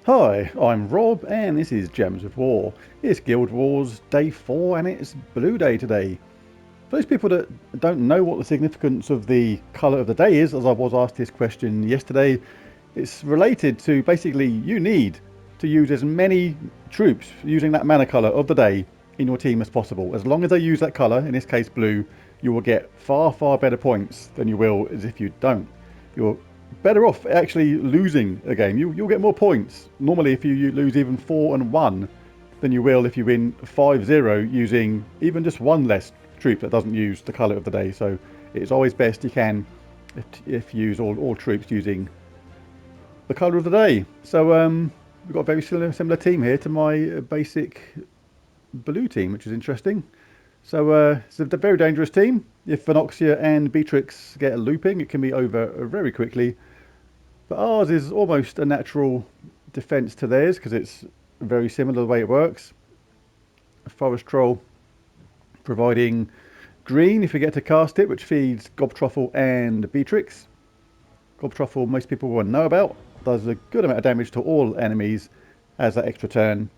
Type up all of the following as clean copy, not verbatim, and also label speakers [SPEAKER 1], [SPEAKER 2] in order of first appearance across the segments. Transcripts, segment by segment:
[SPEAKER 1] Hi, I'm Rob and this is Gems of War. It's Guild Wars Day 4 and it's Blue Day today. For those people that don't know what the significance of the colour of the day is, as I was asked this question yesterday, it's related to basically you need to use as many troops using that mana colour of the day in your team as possible. As long as they use that colour, in this case blue, you will get far better points than you will as if you don't. You're better off actually losing a game. You'll get more points normally if you lose even 4 and 1 than you will if you win 5-0 using even just one less troop that doesn't use the colour of the day. So it's always best you can if you use all troops using the colour of the day. So we've got a very similar team here to my basic blue team, which is interesting. So it's a very dangerous team. If Phenoxia and Beatrix get a looping, it can be over very quickly. But ours is almost a natural defence to theirs because it's very similar to the way it works. A Forest Troll providing green if you get to cast it, which feeds Gobtruffle and Beatrix. Gobtruffle most people won't know about. Does a good amount of damage to all enemies as that extra turn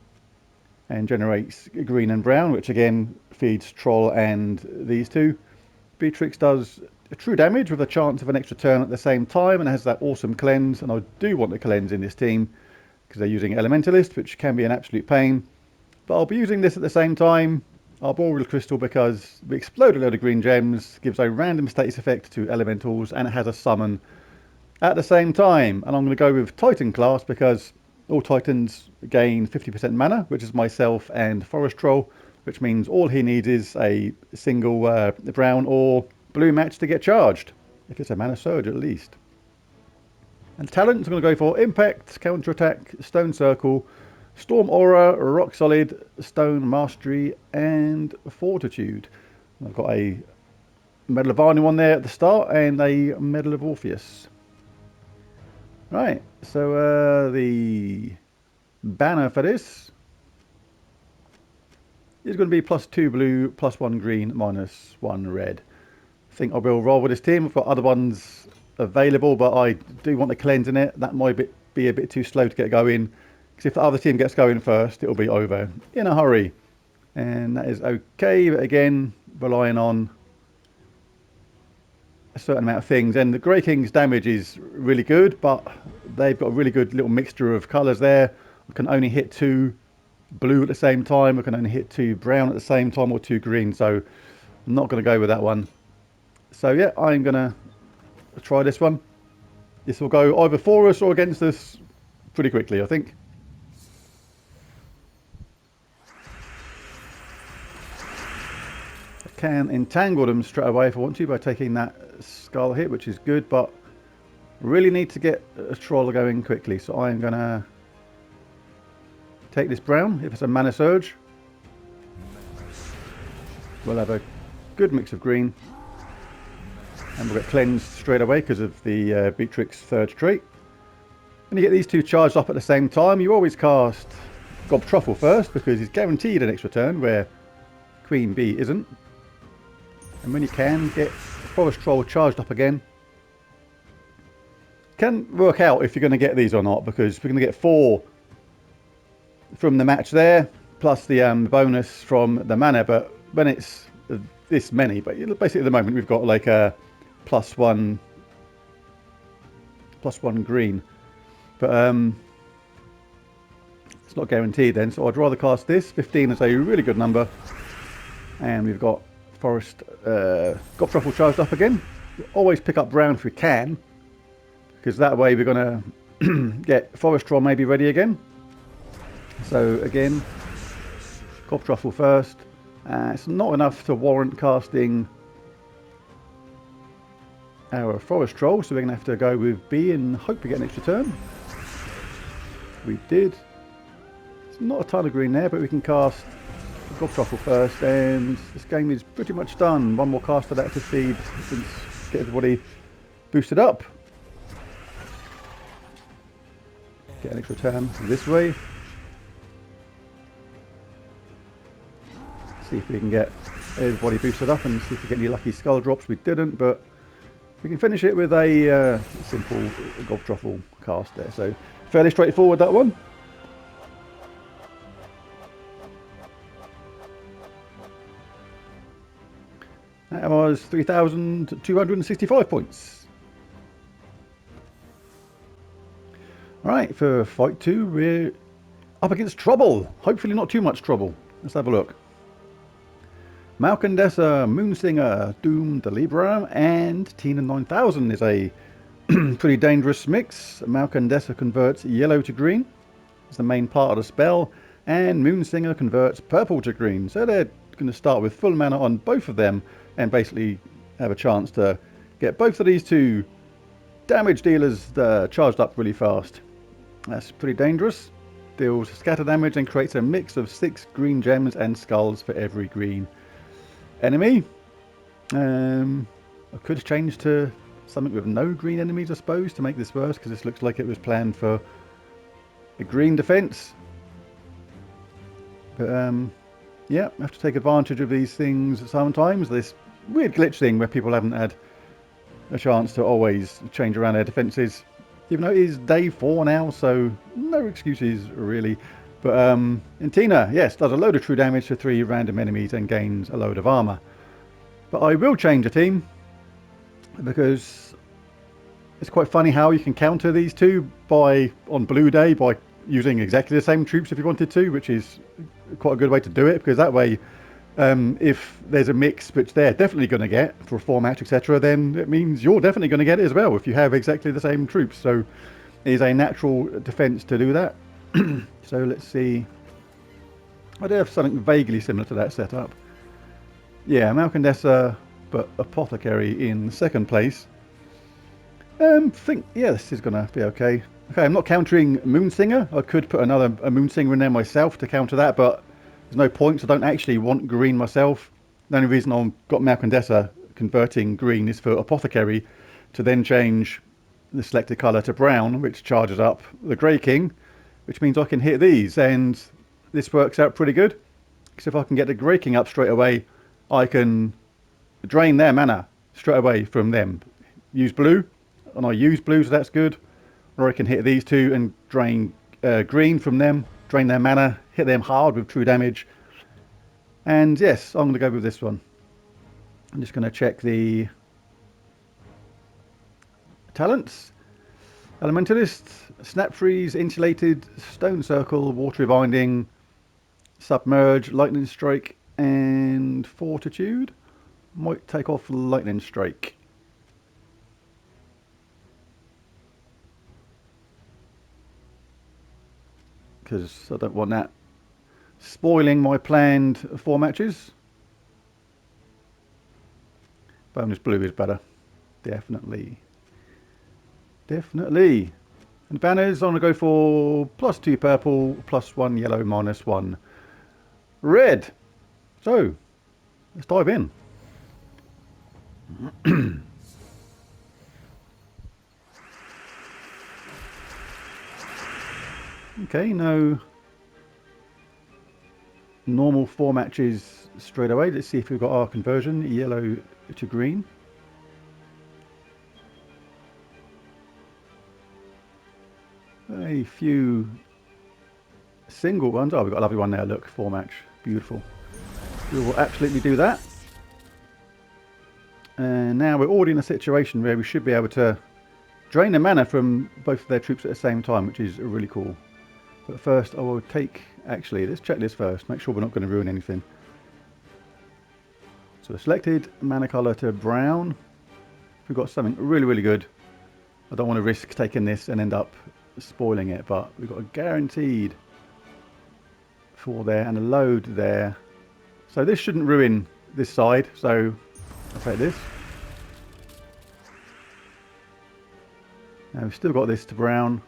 [SPEAKER 1] and generates green and brown, which again feeds Troll and these two. Beatrix does true damage with a chance of an extra turn at the same time and has that awesome cleanse, and I do want the cleanse in this team because they're using Elementalist, which can be an absolute pain. But I'll be using this at the same time, Arboreal Crystal, because we explode a load of green gems, gives a random status effect to elementals, and it has a summon at the same time. And I'm going to go with Titan class because all Titans gain 50% mana, which is myself and Forest Troll, which means all he needs is a single brown or blue match to get charged, if it's a mana surge at least. And talents, I'm going to go for Impact, Counter Attack, Stone Circle, Storm Aura, Rock Solid, Stone Mastery, and Fortitude. I've got a Medal of Arnim on there at the start and a Medal of Orpheus. Right, so the banner for this is going to be +2 blue, +1 green, -1 red. I think I will roll with this team. I've got other ones available, but I do want the cleanse in it. That might be a bit too slow to get going, because if the other team gets going first, it'll be over in a hurry. And that is okay, but again, relying on a certain amount of things. And the Grey King's damage is really good, but they've got a really good little mixture of colours there. I can only hit 2 blue at the same time. I can only hit 2 brown at the same time, or 2 green. So I'm not going to go with that one. So yeah, I'm going to try this one. This will go either for us or against us pretty quickly, I think. I can entangle them straight away if I want to by taking that skull hit, which is good, but really need to get a troll going quickly. So I'm going to take this brown if it's a mana surge. We'll have a good mix of green. And we'll get cleansed straight away because of the Beatrix third trait. When you get these two charged up at the same time, you always cast Gobtruffle first because he's guaranteed an extra turn where Queen Bee isn't. And when you can, get Forest Troll charged up again. Can work out if you're going to get these or not, because we're going to get 4 from the match there, plus the bonus from the mana. But when it's this many, but basically at the moment we've got like a +1 green, but it's not guaranteed then, so I'd rather cast this. 15 is a really good number, and we've got Forest Gobtruffle charged up again. We'll always pick up brown if we can, because that way we're going to get Forest Troll maybe ready again. So again, Gobtruffle first. It's not enough to warrant casting our Forest Troll, so we're going to have to go with B and hope we get an extra turn. We did. It's not a ton of green there, but we can cast Gobtruffle first, and this game is pretty much done. One more cast for that to feed and get everybody boosted up. Get an extra turn this way. See if we can get everybody boosted up and see if we get any lucky skull drops. We didn't, but we can finish it with a simple Gobtruffle cast there. So fairly straightforward, that one. was 3,265 points. Alright, for fight 2, we're up against trouble. Hopefully not too much trouble. Let's have a look. Malcandessa, Moonsinger, Doom, Delibra, and Tina 9000 is a pretty dangerous mix. Malcandessa converts yellow to green. It's the main part of the spell. And Moonsinger converts purple to green. So they're going to start with full mana on both of them and basically have a chance to get both of these two damage dealers charged up really fast. That's pretty dangerous. Deals scatter damage and creates a mix of 6 green gems and skulls for every green enemy. I could change to something with no green enemies, I suppose, to make this worse, because this looks like it was planned for a green defense. But yeah, I have to take advantage of these things sometimes. This weird glitch thing where people haven't had a chance to always change around their defenses. Even though it is day 4 now, so no excuses really. But and Tina, yes, does a load of true damage to 3 random enemies and gains a load of armor. But I will change a team, because it's quite funny how you can counter these two on blue day by using exactly the same troops if you wanted to, which is quite a good way to do it, because that way if there's a mix which they're definitely going to get for a 4-match, etc., then it means you're definitely going to get it as well if you have exactly the same troops. So it is a natural defense to do that. So let's see. I do have something vaguely similar to that setup. Yeah, Malcandessa, but Apothecary in second place. Think, yeah, this is going to be okay. Okay, I'm not countering Moonsinger. I could put a Moonsinger in there myself to counter that, but there's no point. I don't actually want green myself. The only reason I've got Malcandessa converting green is for Apothecary to then change the selected colour to brown, which charges up the Grey King, which means I can hit these, and this works out pretty good. Because if I can get the Grey King up straight away, I can drain their mana straight away from them. Use blue, and I use blue, so that's good. Or I can hit these two and drain green from them, drain their mana, hit them hard with true damage. And yes, I'm going to go with this one. I'm just going to check the talents. Elementalist, Snap Freeze, Insulated, Stone Circle, Watery Binding, Submerge, Lightning Strike, and Fortitude. Might take off Lightning Strike. Because I don't want that spoiling my planned 4 matches. Bonus blue is better. Definitely. Definitely. And banners, I'm going to go for +2 purple, +1 yellow, -1 red. So, let's dive in. Okay, no normal 4 matches straight away. Let's see if we've got our conversion, yellow to green. A few single ones. Oh, we've got a lovely one there, look, 4 match. Beautiful. We will absolutely do that. And now we're already in a situation where we should be able to drain the mana from both of their troops at the same time, which is really cool. But first I will take, actually, let's check this first, make sure we're not going to ruin anything. So selected mana colour to brown. We've got something really, really good. I don't want to risk taking this and end up spoiling it, but we've got a guaranteed 4 there and a load there. So this shouldn't ruin this side, so I'll take this. Now we've still got this to brown.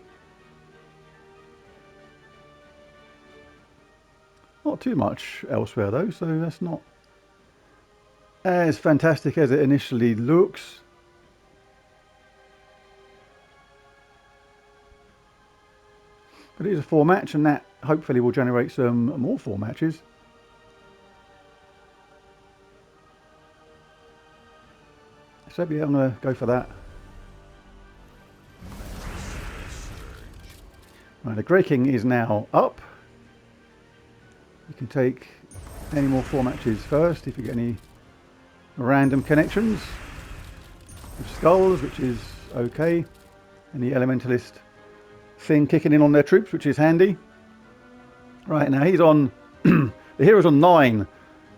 [SPEAKER 1] Not too much elsewhere though, so that's not as fantastic as it initially looks. But it is a 4 match, and that hopefully will generate some more 4 matches. So yeah, I'm going to go for that. Right, the Grey King is now up. You can take any more 4 matches first if you get any random connections with skulls, which is okay. And the elementalist thing kicking in on their troops, which is handy. Right, now he's on... the hero's on 9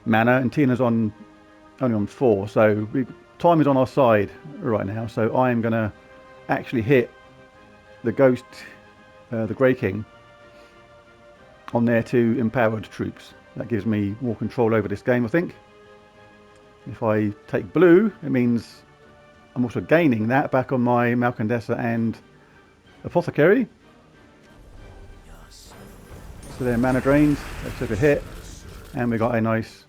[SPEAKER 1] mana and Tina's on only on 4. So time is on our side right now. So I am going to actually hit the Ghost, the Grey King, on their 2 empowered troops. That gives me more control over this game, I think. If I take blue, it means I'm also gaining that back on my Malcandessa and Apothecary. So they're mana drains. Let's took a hit. And we got a nice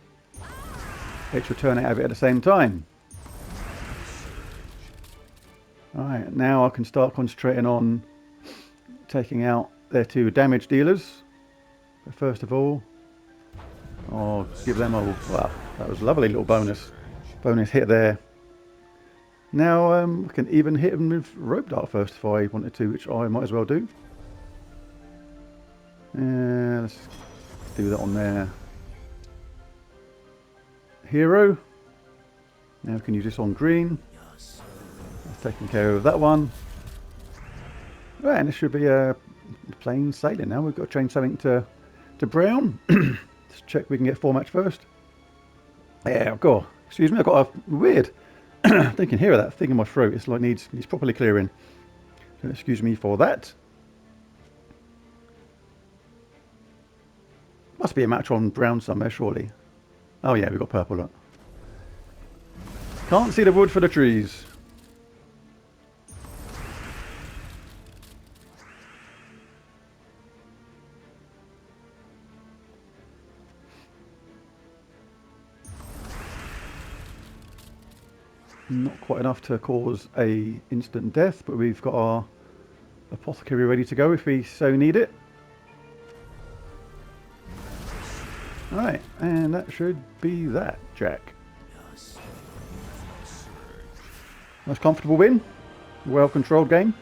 [SPEAKER 1] extra turn out of it at the same time. Alright, now I can start concentrating on taking out their 2 damage dealers. But first of all, I'll give them a... Wow, that was a lovely little bonus hit there. Now I can even hit them with Rope Dart first if I wanted to, which I might as well do. Let's do that on their hero. Now we can use this on green. That's taking care of that one. Right, and this should be a plain sailing now. We've got to change something to brown. Let's check we can get 4 match first. Yeah, I've got... Excuse me, I've got a weird... I think you can hear that thing in my throat. It's like needs properly clearing. So excuse me for that. Must be a match on brown somewhere, surely. Oh yeah, we've got purple. Look. Can't see the wood for the trees. Not quite enough to cause a instant death, but we've got our Apothecary ready to go if we so need it. Alright, and that should be that, Jack. Nice comfortable win. Well controlled game.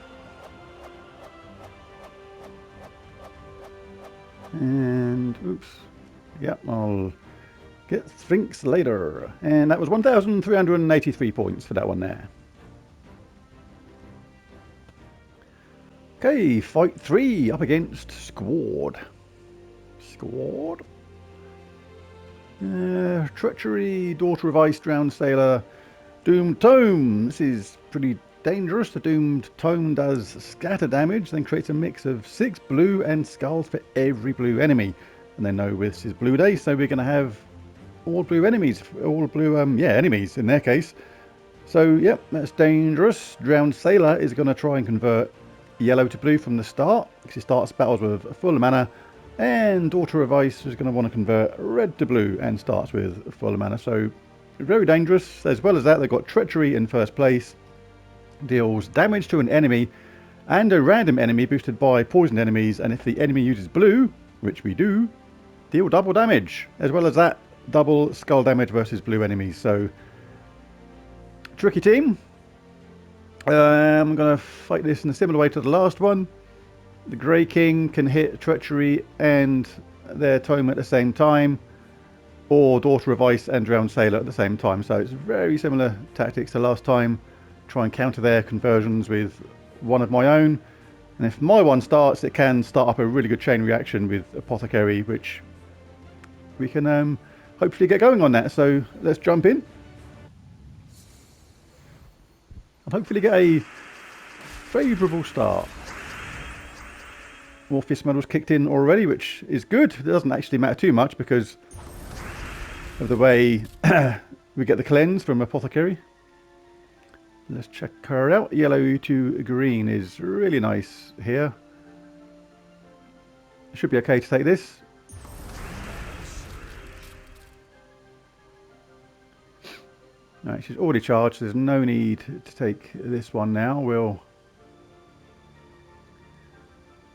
[SPEAKER 1] And, oops. Yep, I'll get Sphinx later. And that was 1,383 points for that one there. Okay, fight 3 up against Squad. Treachery, Daughter of Ice, Drowned Sailor, Doomed Tome. This is pretty dangerous. The Doomed Tome does scatter damage, then creates a mix of 6 blue and skulls for every blue enemy. And they know this is Blue Day, so we're going to have all blue enemies. All blue, enemies in their case. So, yep, that's dangerous. Drowned Sailor is going to try and convert yellow to blue from the start, because he starts battles with full mana. And Daughter of Ice is going to want to convert red to blue and starts with full mana. So very dangerous. As well as that, they've got Treachery in first place. Deals damage to an enemy and a random enemy boosted by poisoned enemies. And if the enemy uses blue, which we do, deal double damage. As well as that, double skull damage versus blue enemies. So tricky team. I'm going to fight this in a similar way to the last one. The Grey King can hit Treachery and their Tome at the same time, or Daughter of Ice and Drowned Sailor at the same time. So it's very similar tactics to last time. Try and counter their conversions with one of my own. And if my one starts, it can start up a really good chain reaction with Apothecary, which we can hopefully get going on that. So let's jump in. And hopefully get a favourable start. More fist medals kicked in already, which is good. It doesn't actually matter too much because of the way we get the cleanse from Apothecary. Let's check her out. Yellow to green is really nice here. Should be okay to take this. Right, she's already charged. There's no need to take this one now. We'll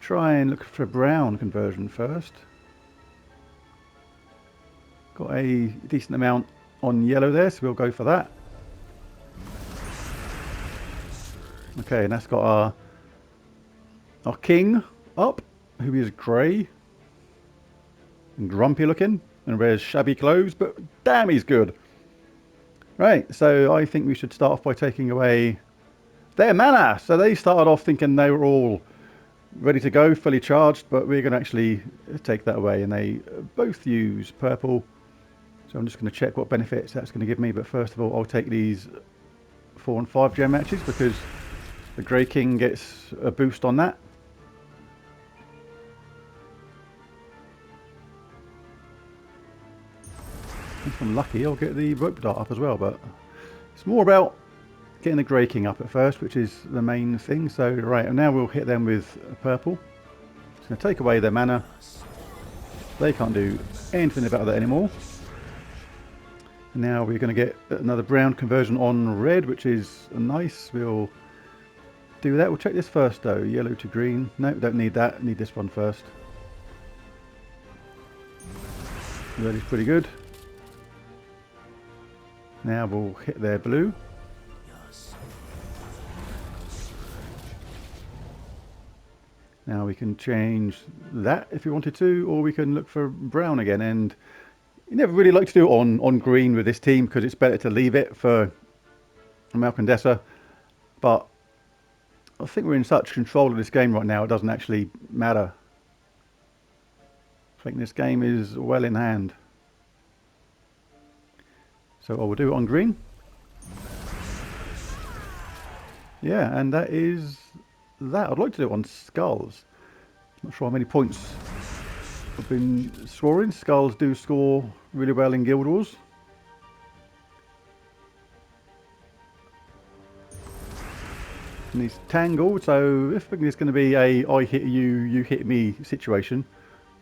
[SPEAKER 1] try and look for a brown conversion first. Got a decent amount on yellow there, so we'll go for that. Okay, and that's got our king up, who is grey and grumpy looking and wears shabby clothes, but damn, he's good. Right, so I think we should start off by taking away their mana. So they started off thinking they were all ready to go, fully charged, but we're going to actually take that away, and they both use purple. So I'm just going to check what benefits that's going to give me, but first of all I'll take these 4 and 5 gem matches because the Grey King gets a boost on that. If I'm lucky I'll get the rope dart up as well, but it's more about getting the Grey King up at first, which is the main thing. So right, and now we'll hit them with purple. It's going to take away their mana. They can't do anything about that anymore. And now we're going to get another brown conversion on red, which is nice. We'll do that. We'll check this first though. Yellow to green. No, don't need that. Need this one first. Red is pretty good. Now we'll hit their blue. Now we can change that if we wanted to, or we can look for brown again. And you never really like to do it on green with this team because it's better to leave it for Malcandessa. But I think we're in such control of this game right now, it doesn't actually matter. I think this game is well in hand. So I will do it on green. Yeah, and that is that. I'd like to do it on skulls. Not sure how many points I've been scoring. Skulls do score really well in Guild Wars. And he's tangled, so if there's going to be a I hit you, you hit me situation,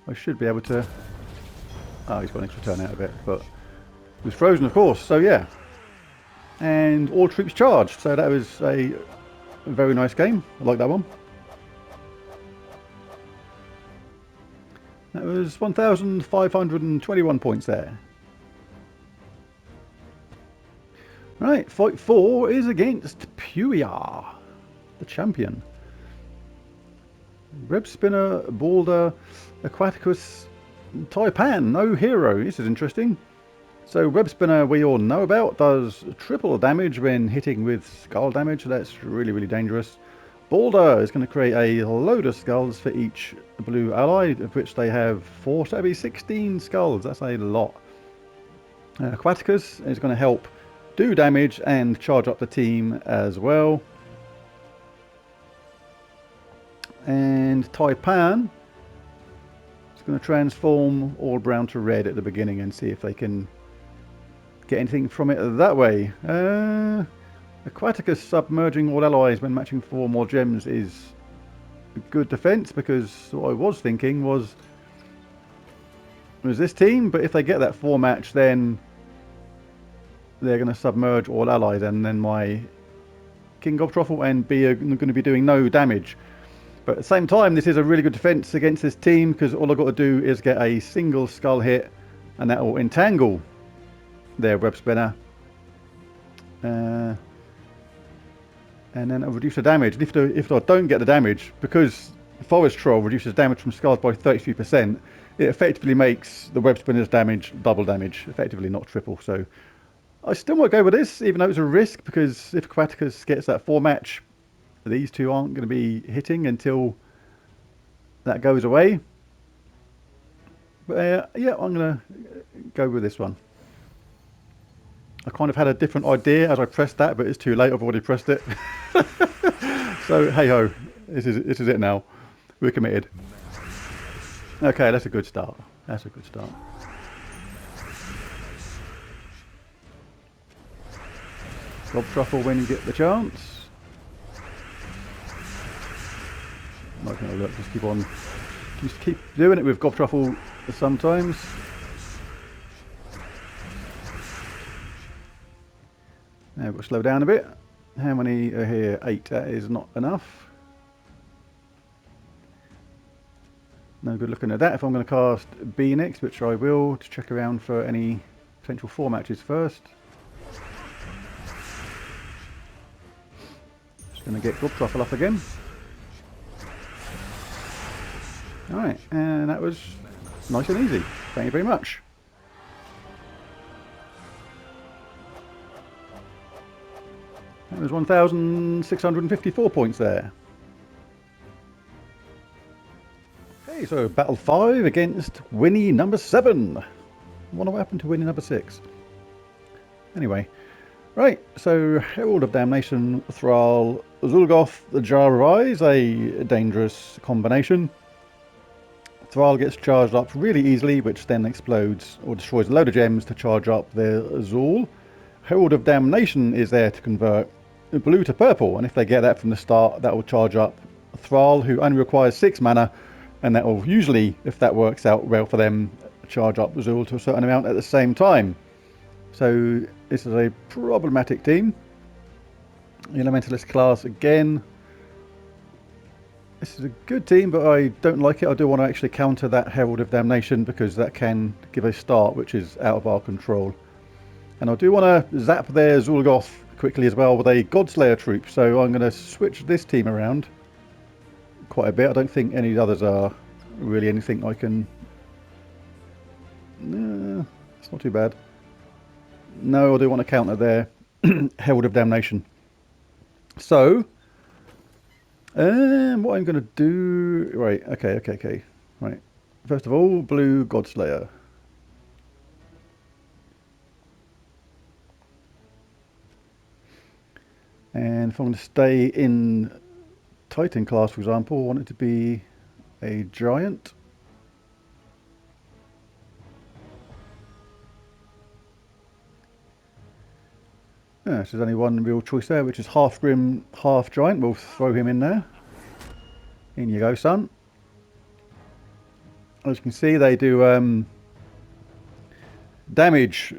[SPEAKER 1] I should be able to... Oh, he's got an extra turn out of it, but he was frozen of course, so yeah. And all troops charged, so that was a very nice game. I like that one. That was 1,521 points there. Right, fight 4 is against Puya, the champion. Web Spinner, Balder, Aquaticus, Taipan, no hero. This is interesting. So Web Spinner we all know about, does triple damage when hitting with skull damage. That's really, really dangerous. Balder is going to create a load of skulls for each blue ally, of which they have 4, so that'll be 16 skulls. That's a lot. Aquaticus is going to help do damage and charge up the team as well. And Taipan is going to transform all brown to red at the beginning and see if they can get anything from it that way. Aquaticus submerging all allies when matching 4 more gems is a good defense, because what I was thinking was this team, but if they get that 4 match, then they're going to submerge all allies, and then my King of Truffle and B are going to be doing no damage. But at the same time, this is a really good defense against this team, because all I've got to do is get a single skull hit, and that will entangle their Web Spinner. And then it'll reduce the damage. And if I don't get the damage, because Forest Troll reduces damage from skulls by 33%, it effectively makes the Web Spinner's damage double damage, effectively not triple. So I still might go with this, even though it's a risk, because if Aquaticus gets that 4 match, these two aren't going to be hitting until that goes away. But yeah, I'm going to go with this one. I kind of had a different idea as I pressed that, but it's too late. I've already pressed it. So hey ho, this is it now. We're committed. Okay, that's a good start. That's a good start. Gob Truffle when you get the chance. Not gonna look, just keep doing it with Gob Truffle sometimes. Now we'll slow down a bit. How many are here? 8. That is not enough. No good looking at that. If I'm going to cast B next, which I will, to check around for any potential 4 matches first. Just going to get Gob Truffle up again. Alright, and that was nice and easy. Thank you very much. That was 1,654 points there. Okay, so battle 5 against Winnie number 7. I wonder what happened to Winnie number 6. Anyway, right, so Herald of Damnation, Thrall, Zulgoth, the Jar of Eyes, a dangerous combination. Thrall gets charged up really easily, which then explodes or destroys a load of gems to charge up their Zul. Herald of Damnation is there to convert blue to purple, and if they get that from the start, that will charge up Thrall, who only requires 6 mana, and that will usually, if that works out well for them, charge up Zul to a certain amount at the same time. So this is a problematic team. Elementalist class again. This is a good team, but I don't like it. I do want to actually counter that Herald of Damnation because that can give a start which is out of our control. And I do want to zap their Zulgoth quickly as well with a Godslayer troop. So I'm going to switch this team around quite a bit. I don't think any of the others are really anything I can... it's not too bad. No, I do want to counter their Herald of Damnation. So... what I'm going to do... Right, okay. Right. First of all, blue Godslayer. And if I'm going to stay in Titan class, for example, I want it to be a giant. Yeah, so there's only one real choice there, which is half Grim, half Giant. We'll throw him in there. In you go, son. As you can see, they do damage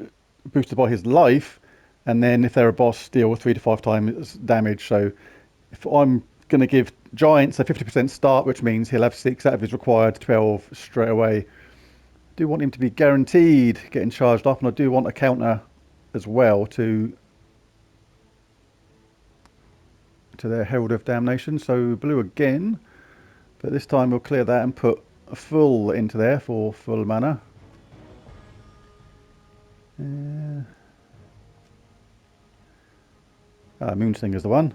[SPEAKER 1] boosted by his life, and then if they're a boss, deal 3 to 5 times damage. So if I'm going to give Giants a 50% start, which means he'll have 6 out of his required 12 straight away. I do want him to be guaranteed getting charged up, and I do want a counter as well to their Herald of Damnation. So blue again, but this time we'll clear that and put a full into there for full mana. Moonslinger's the one.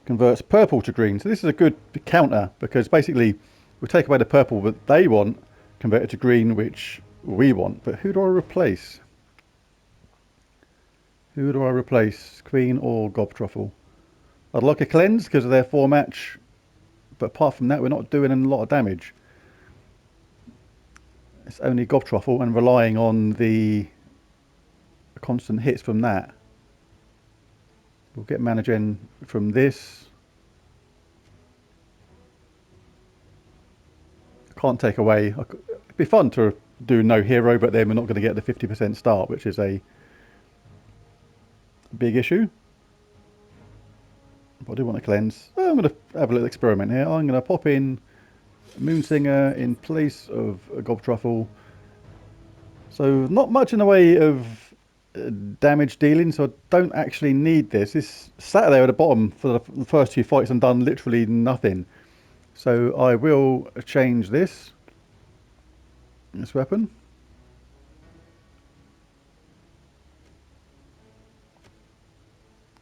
[SPEAKER 1] Converts purple to green. So this is a good counter because basically we take away the purple that they want, convert it to green, which we want. But who do I replace? Who do I replace? Queen or Gobtruffle? I'd like a cleanse because of their 4-match, but apart from that, we're not doing a lot of damage. It's only Gobtruffle and relying on the constant hits from that. We'll get mana gen from this. Can't take away. It'd be fun to do no hero, but then we're not going to get the 50% start, which is a big issue. But I do want to cleanse. I'm going to have a little experiment here. I'm going to pop in Moonsinger in place of a Gobtruffle. So not much in the way of damage dealing, so I don't actually need this. It's sat there at the bottom for the first 2 fights and done literally nothing. So I will change this weapon.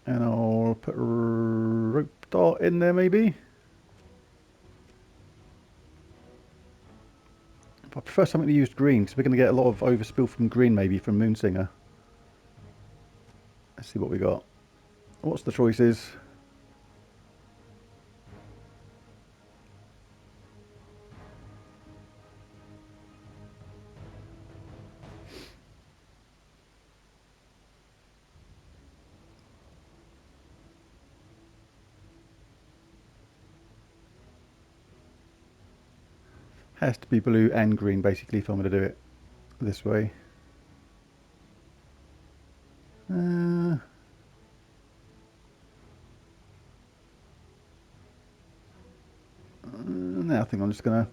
[SPEAKER 1] And I'll put a rope dart in there maybe. I prefer something to use green because we're going to get a lot of overspill from green maybe from Moonsinger. Let's see what we got. What's the choices? Has to be blue and green basically if I'm going to do it this way. Now I think I'm just going to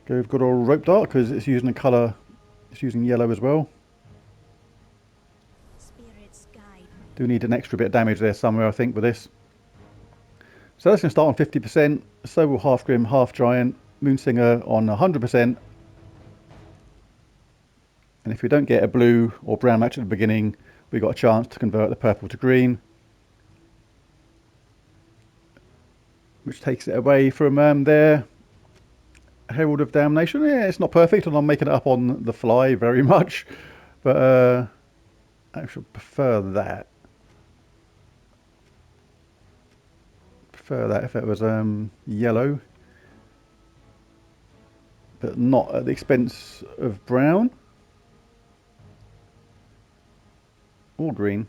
[SPEAKER 1] go with good old rope dart because it's using a colour, it's using yellow as well. Do need an extra bit of damage there somewhere I think with this. So that's going to start on 50%, so will half Grim, half Giant, Moonsinger on 100%. And if we don't get a blue or brown match at the beginning, we got a chance to convert the purple to green, which takes it away from their Herald of Damnation. Yeah, it's not perfect, and I'm making it up on the fly very much, but I should prefer that. Prefer that if it was yellow, but not at the expense of brown or green.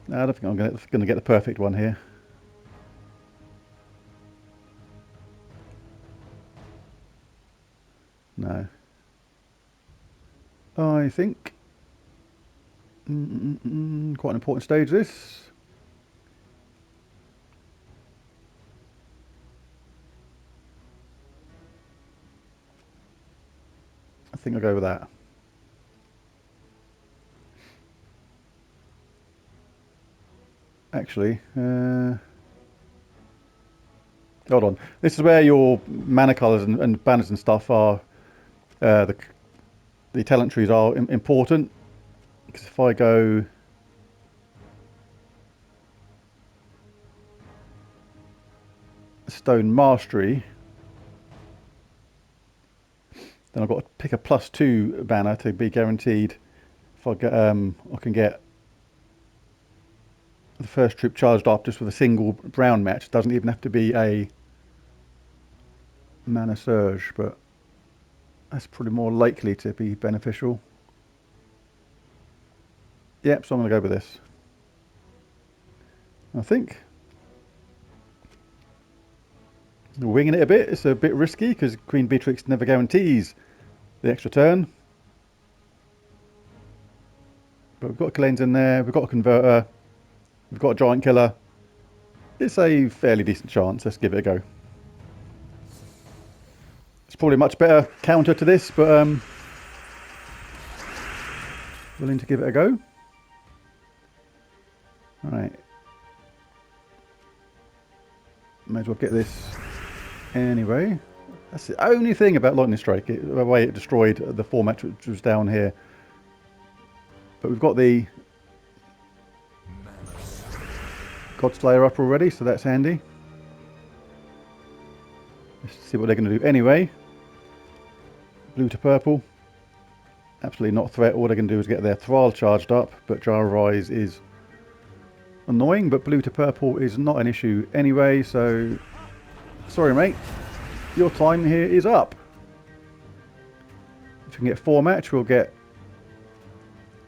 [SPEAKER 1] No, I don't think I'm going to get the perfect one here. No. I think quite an important stage this. I think I'll go with that. Actually, hold on. This is where your mana colours and banners and stuff are, the talent trees are important. Because if I go Stone Mastery, then I've got to pick a +2 banner to be guaranteed. If I get, I can get the first troop charged up just with a single brown match. It doesn't even have to be a mana surge, but that's probably more likely to be beneficial. Yep, so I'm going to go with this. I think. Winging it a bit, it's a bit risky because Queen Beatrix never guarantees the extra turn. But we've got a cleanse in there, we've got a converter, we've got a giant killer. It's a fairly decent chance, let's give it a go. It's probably a much better counter to this, but willing to give it a go. Alright. May as well get this anyway. That's the only thing about Lightning Strike, the way it destroyed the format which was down here. But we've got the Godslayer up already, so that's handy. Let's see what they're going to do anyway. Blue to purple. Absolutely not a threat. All they're going to do is get their Thrall charged up, but Jar Rise is annoying, but blue to purple is not an issue anyway, so sorry mate, your time here is up. If we can get 4 match, we'll get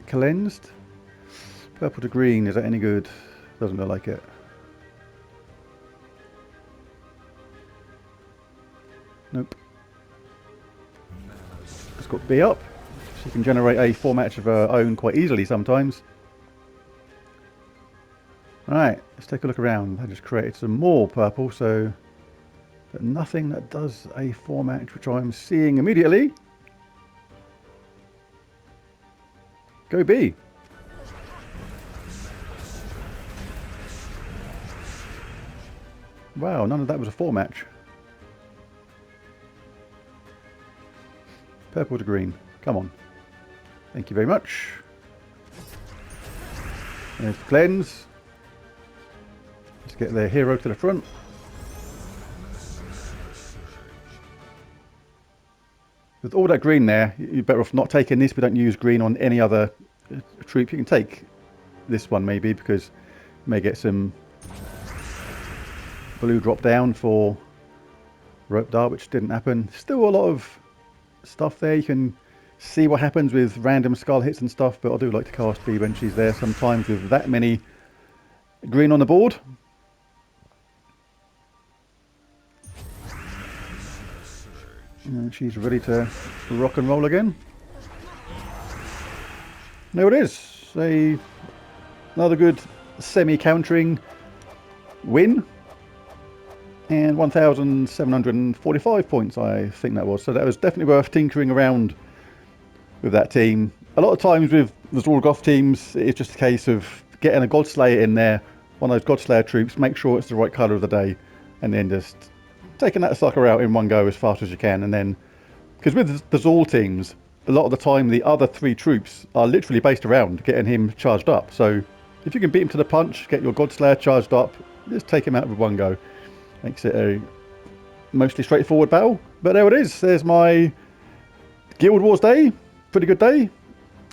[SPEAKER 1] cleansed. Purple to green, is that any good? Doesn't look like it. Nope. It's got B up. She can generate a 4 match of her own quite easily sometimes. Alright, let's take a look around. I just created some more purple, so but nothing that does a 4 match, which I'm seeing immediately. Go B. Wow, none of that was a 4 match. Purple to green. Come on. Thank you very much. There's the cleanse. Let's get their hero to the front. With all that green there, you're better off not taking this. We don't use green on any other troop. You can take this one maybe because you may get some blue drop down for rope dart, which didn't happen. Still a lot of stuff there. You can see what happens with random skull hits and stuff, but I do like to cast B when she's there sometimes with that many green on the board. And she's ready to rock and roll again. There it is. Another good semi-countering win. And 1,745 points, I think that was. So that was definitely worth tinkering around with that team. A lot of times with the Zorgoth teams, it's just a case of getting a Godslayer in there, one of those Godslayer troops, make sure it's the right colour of the day, and then just taking that sucker out in one go as fast as you can. And then, because with the Zol teams, a lot of the time the other 3 troops are literally based around getting him charged up. So if you can beat him to the punch, get your Godslayer charged up, just take him out with one go. Makes it a mostly straightforward battle. But there it is. There's my Guild Wars day. Pretty good day.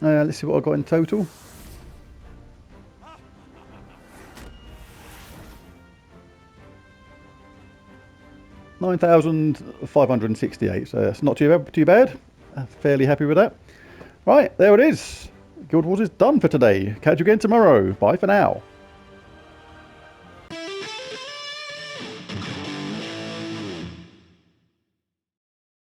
[SPEAKER 1] Let's see what I got in total. $9,568. So it's not too bad. Fairly happy with that. Right, there it is. Guild Wars is done for today. Catch you again tomorrow. Bye for now.